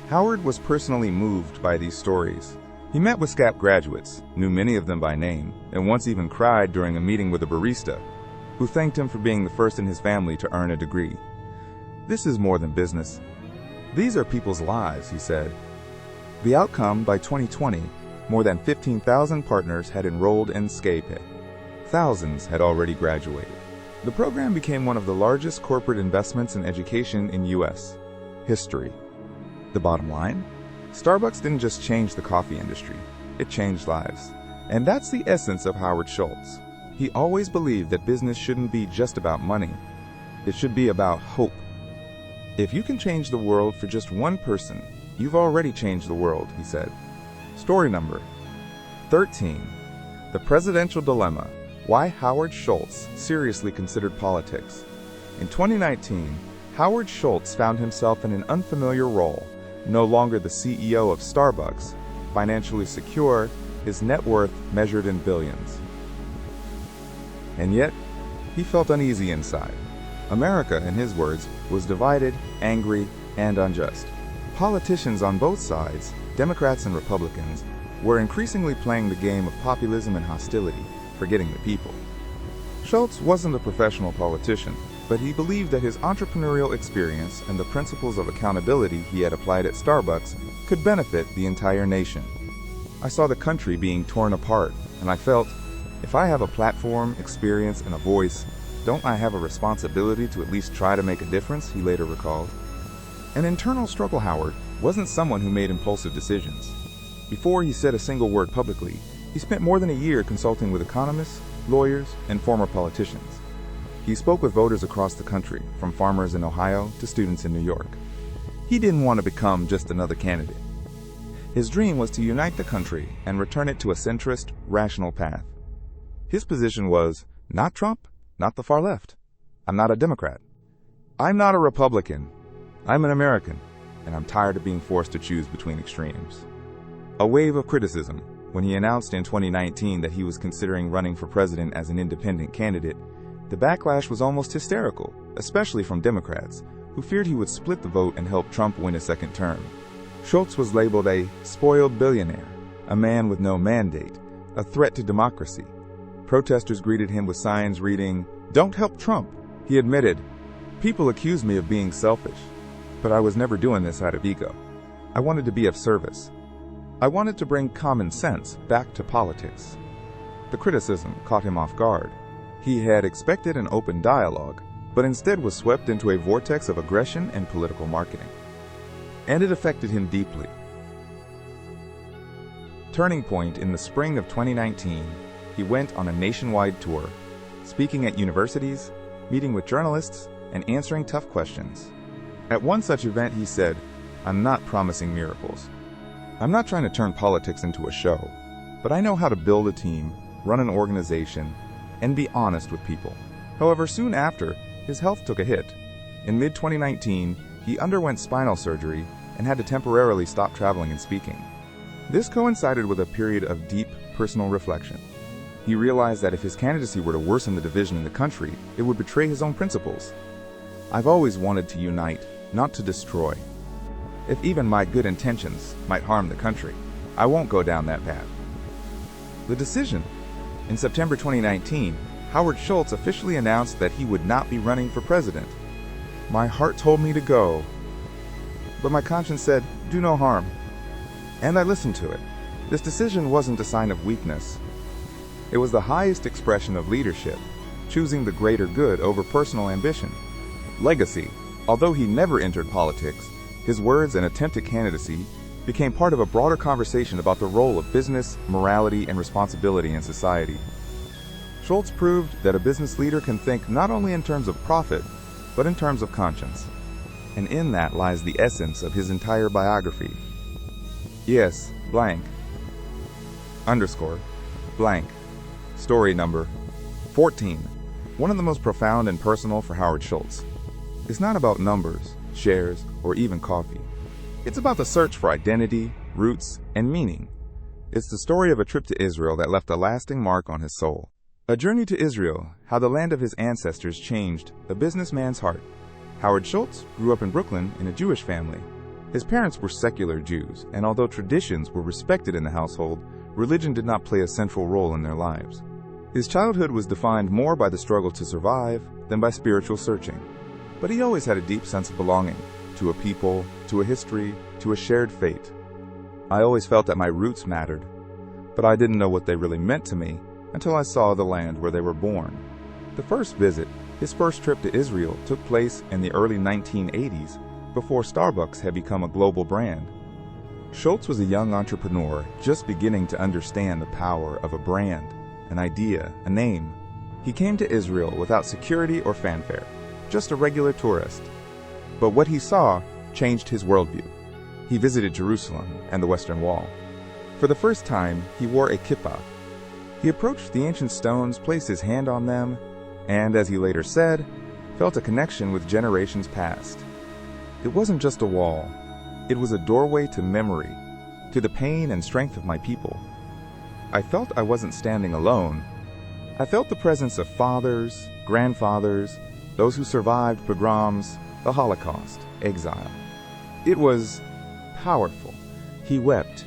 Speaker 1: Howard was personally moved by these stories. He met with SCAP graduates, knew many of them by name, and once even cried during a meeting with a barista, who thanked him for being the first in his family to earn a degree. "This is more than business. These are people's lives," he said. The outcome, by 2020, more than 15,000 partners had enrolled in SCAP. Thousands had already graduated. The program became one of the largest corporate investments in education in U.S. history. The bottom line? Starbucks didn't just change the coffee industry, it changed lives. And that's the essence of Howard Schultz. He always believed that business shouldn't be just about money. It should be about hope. If you can change the world for just one person, you've already changed the world, he said. Story number 13. The Presidential Dilemma. Why Howard Schultz seriously considered politics. In 2019, Howard Schultz found himself in an unfamiliar role, no longer the CEO of Starbucks, financially secure, his net worth measured in billions. And yet, he felt uneasy inside. America, in his words, was divided, angry, and unjust. Politicians on both sides, Democrats and Republicans, were increasingly playing the game of populism and hostility, forgetting the people. Schultz wasn't a professional politician, but he believed that his entrepreneurial experience and the principles of accountability he had applied at Starbucks could benefit the entire nation. I saw the country being torn apart, and I felt, if I have a platform, experience, and a voice, don't I have a responsibility to at least try to make a difference, he later recalled. An internal struggle, Howard wasn't someone who made impulsive decisions. Before he said a single word publicly, he spent more than a year consulting with economists, lawyers, and former politicians. He spoke with voters across the country, from farmers in Ohio to students in New York. He didn't want to become just another candidate. His dream was to unite the country and return it to a centrist, rational path. His position was, not Trump, not the far left. I'm not a Democrat. I'm not a Republican. I'm an American, and I'm tired of being forced to choose between extremes. A wave of criticism when he announced in 2019 that he was considering running for president as an independent candidate. The backlash was almost hysterical, especially from Democrats, who feared he would split the vote and help Trump win a second term. Schultz was labeled a spoiled billionaire, a man with no mandate, a threat to democracy. Protesters greeted him with signs reading, "Don't help Trump." He admitted, "People accuse me of being selfish, but I was never doing this out of ego. I wanted to be of service. I wanted to bring common sense back to politics." The criticism caught him off guard. He had expected an open dialogue, but instead was swept into a vortex of aggression and political marketing. And it affected him deeply. Turning point in the spring of 2019, he went on a nationwide tour, speaking at universities, meeting with journalists, and answering tough questions. At one such event, he said, "I'm not promising miracles. I'm not trying to turn politics into a show, but I know how to build a team, run an organization, and be honest with people." However, soon after, his health took a hit. In mid-2019, he underwent spinal surgery and had to temporarily stop traveling and speaking. This coincided with a period of deep personal reflection. He realized that if his candidacy were to worsen the division in the country, it would betray his own principles. "I've always wanted to unite, not to destroy. If even my good intentions might harm the country, I won't go down that path." The decision. In September 2019, Howard Schultz officially announced that he would not be running for president. "My heart told me to go, but my conscience said, do no harm." And I listened to it. This decision wasn't a sign of weakness. It was the highest expression of leadership, choosing the greater good over personal ambition. Legacy. Although he never entered politics, his words and attempted candidacy became part of a broader conversation about the role of business, morality, and responsibility in society. Schultz proved that a business leader can think not only in terms of profit, but in terms of conscience. And in that lies the essence of his entire biography. Yes, blank, underscore, blank. Story number 14. One of the most profound and personal for Howard Schultz. It's not about numbers, shares, or even coffee. It's about the search for identity, roots, and meaning. It's the story of a trip to Israel that left a lasting mark on his soul. A journey to Israel, how the land of his ancestors changed a businessman's heart. Howard Schultz grew up in Brooklyn in a Jewish family. His parents were secular Jews, and although traditions were respected in the household, religion did not play a central role in their lives. His childhood was defined more by the struggle to survive than by spiritual searching. But he always had a deep sense of belonging, to a people, to a history, to a shared fate. "I always felt that my roots mattered, but I didn't know what they really meant to me until I saw the land where they were born." The first visit, his first trip to Israel, took place in the early 1980s, before Starbucks had become a global brand. Schultz was a young entrepreneur just beginning to understand the power of a brand, an idea, a name. He came to Israel without security or fanfare, just a regular tourist. But what he saw changed his worldview. He visited Jerusalem and the Western Wall. For the first time, he wore a kippah. He approached the ancient stones, placed his hand on them, and, as he later said, felt a connection with generations past. It wasn't just a wall. It was a doorway to memory, to the pain and strength of my people. I felt I wasn't standing alone. I felt the presence of fathers, grandfathers, those who survived pogroms, the Holocaust, exile. It was powerful. He wept,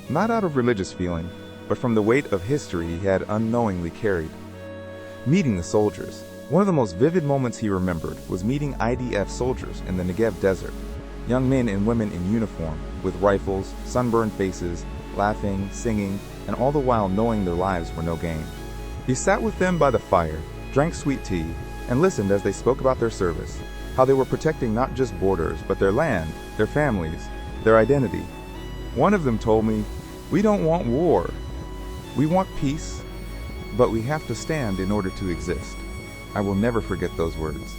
Speaker 1: not out of religious feeling, but from the weight of history he had unknowingly carried. Meeting the soldiers. One of the most vivid moments he remembered was meeting IDF soldiers in the Negev desert. Young men and women in uniform, with rifles, sunburned faces, laughing, singing, and all the while knowing their lives were no game. He sat with them by the fire, drank sweet tea, and listened as they spoke about their service, how they were protecting not just borders, but their land, their families, their identity. One of them told me, "We don't want war. We want peace, but we have to stand in order to exist." I will never forget those words.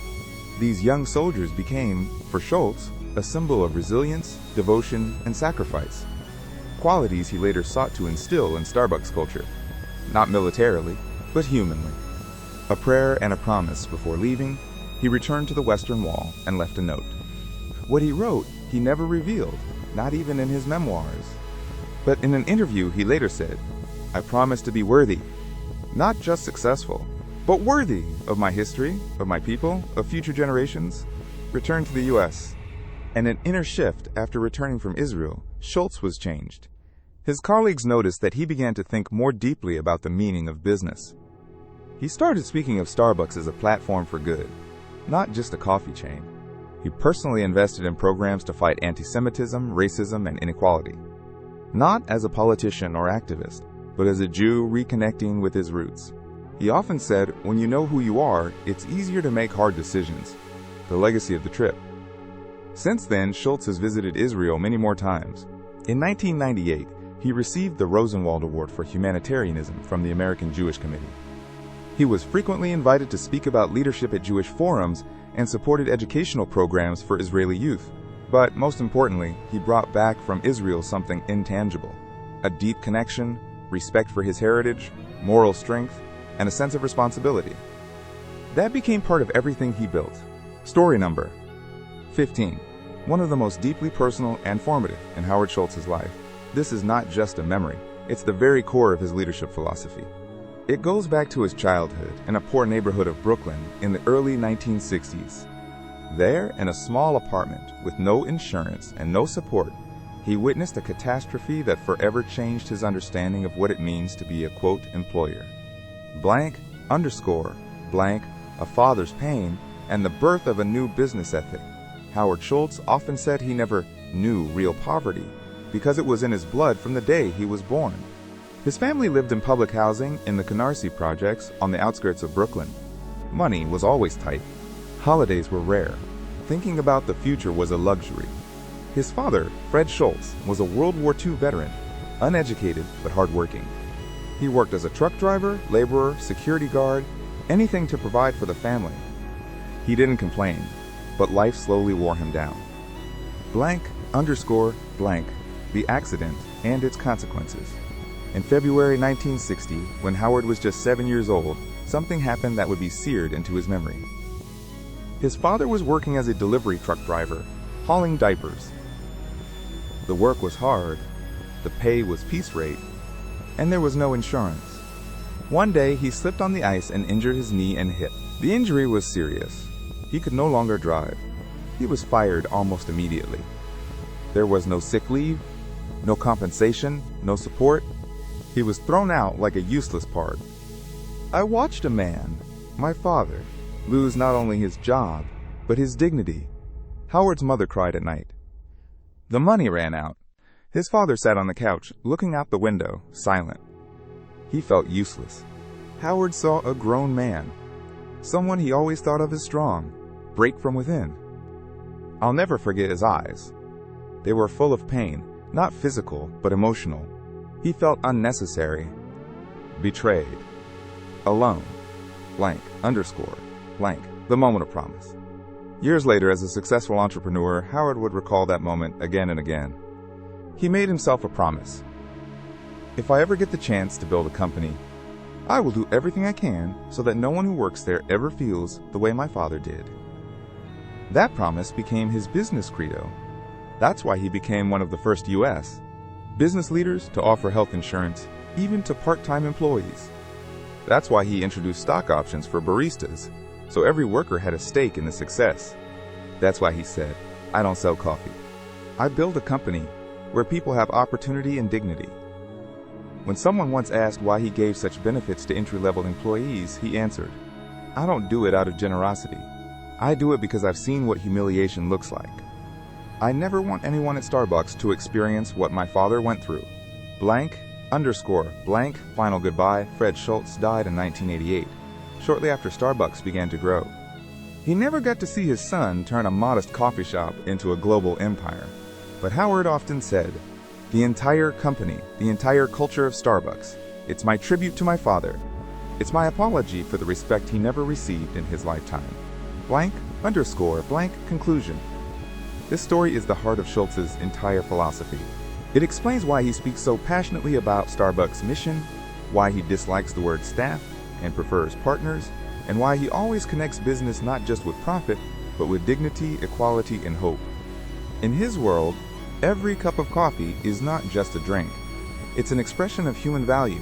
Speaker 1: These young soldiers became, for Schultz, a symbol of resilience, devotion, and sacrifice. Qualities he later sought to instill in Starbucks culture, not militarily, but humanly. A prayer and a promise before leaving, he returned to the Western Wall and left a note. What he wrote, he never revealed, not even in his memoirs. But in an interview, he later said, "I promise to be worthy, not just successful, but worthy of my history, of my people, of future generations." Returned to the U.S. And an inner shift after returning from Israel, Schultz was changed. His colleagues noticed that he began to think more deeply about the meaning of business. He started speaking of Starbucks as a platform for good, not just a coffee chain. He personally invested in programs to fight anti-Semitism, racism, and inequality. Not as a politician or activist, but as a Jew reconnecting with his roots. He often said, "When you know who you are, it's easier to make hard decisions." The legacy of the trip. Since then, Schultz has visited Israel many more times. In 1998, he received the Rosenwald Award for Humanitarianism from the American Jewish Committee. He was frequently invited to speak about leadership at Jewish forums and supported educational programs for Israeli youth. But most importantly, he brought back from Israel something intangible: a deep connection, respect for his heritage, moral strength, and a sense of responsibility. That became part of everything he built. Story number 15. One of the most deeply personal and formative in Howard Schultz's life. This is not just a memory, it's the very core of his leadership philosophy. It goes back to his childhood in a poor neighborhood of Brooklyn in the early 1960s. There, in a small apartment with no insurance and no support, he witnessed a catastrophe that forever changed his understanding of what it means to be a, quote, employer. Blank, underscore, blank, a father's pain, and the birth of a new business ethic. Howard Schultz often said he never knew real poverty because it was in his blood from the day he was born. His family lived in public housing in the Canarsie projects on the outskirts of Brooklyn. Money was always tight. Holidays were rare. Thinking about the future was a luxury. His father, Fred Schultz, was a World War II veteran, uneducated but hardworking. He worked as a truck driver, laborer, security guard, anything to provide for the family. He didn't complain, but life slowly wore him down. Blank, underscore, blank, the accident and its consequences. In February 1960, when Howard was just 7 years old, something happened that would be seared into his memory. His father was working as a delivery truck driver, hauling diapers. The work was hard, the pay was piece rate, and there was no insurance. One day, he slipped on the ice and injured his knee and hip. The injury was serious. He could no longer drive. He was fired almost immediately. There was no sick leave, no compensation, no support. He was thrown out like a useless part. I watched a man, my father, lose not only his job, but his dignity. Howard's mother cried at night. The money ran out. His father sat on the couch, looking out the window, silent. He felt useless. Howard saw a grown man, someone he always thought of as strong, break from within. I'll never forget his eyes. They were full of pain, not physical, but emotional. He felt unnecessary, betrayed, alone, blank, underscore, blank, the moment of promise. Years later, as a successful entrepreneur, Howard would recall that moment again and again. He made himself a promise. If I ever get the chance to build a company, I will do everything I can so that no one who works there ever feels the way my father did. That promise became his business credo. That's why he became one of the first U.S. business leaders to offer health insurance, even to part-time employees. That's why he introduced stock options for baristas, so every worker had a stake in the success. That's why he said, "I don't sell coffee. I build a company where people have opportunity and dignity." When someone once asked why he gave such benefits to entry-level employees, he answered, "I don't do it out of generosity. I do it because I've seen what humiliation looks like. I never want anyone at Starbucks to experience what my father went through. Blank, underscore, blank, final goodbye." Fred Schultz died in 1988, shortly after Starbucks began to grow. He never got to see his son turn a modest coffee shop into a global empire. But Howard often said, "The entire company, the entire culture of Starbucks, it's my tribute to my father. It's my apology for the respect he never received in his lifetime. Blank, underscore, blank, conclusion." This story is the heart of Schultz's entire philosophy. It explains why he speaks so passionately about Starbucks' mission, why he dislikes the word staff and prefers partners, and why he always connects business not just with profit, but with dignity, equality, and hope. In his world, every cup of coffee is not just a drink. It's an expression of human value,